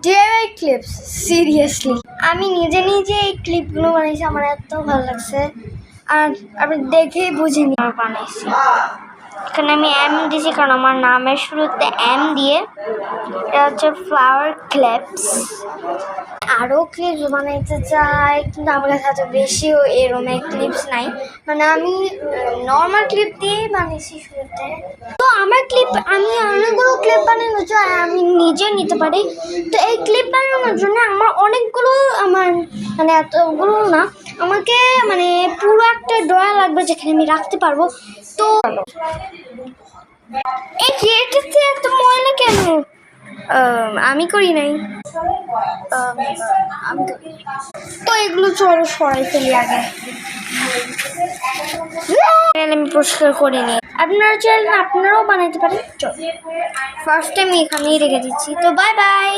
DIY clips seriously আমি নিজে নিজে এই ক্লিপগুলো বানিয়েছি, আমার এত ভালো লাগছে। আর আপনি দেখেই বুঝিনি বানাইছি। এখানে আমি এম দিয়েছি কারণ আমার নামের শুরুতে এম দিয়ে। এটা হচ্ছে ফ্লাওয়ার ক্লিপস। আরও ক্লিপস বানাইতে চাই, কিন্তু আমার কাছে এত বেশিও এরকম ক্লিপস নাই। মানে আমি নর্মাল ক্লিপ দিয়েই বানিয়েছি শুরুতে। তো আমার ক্লিপ আমি অনেকগুলো ক্লিপ বানানোর জন্য আমি নিজে নিতে পারি। তো এই ক্লিপ বানানোর জন্য আমার অনেকগুলো মানে এতগুলো না, আমাকে মানে পুরো একটা ড্রয়ার লাগবে যেখানে আমি রাখতে পারবো। তো এই ক্রিয়েটিভতে এত ময়লা কেন? আমি করি নাই। তো এগুলো চলো সরাই ফেলি আগে। আমি পরিষ্কার করে নিই। আপনারা চাইলে আপনারাও বানাইতে পারেন। চলো ফার্স্টে আমি এখানেই রেখে দিচ্ছি। তো বাই বাই।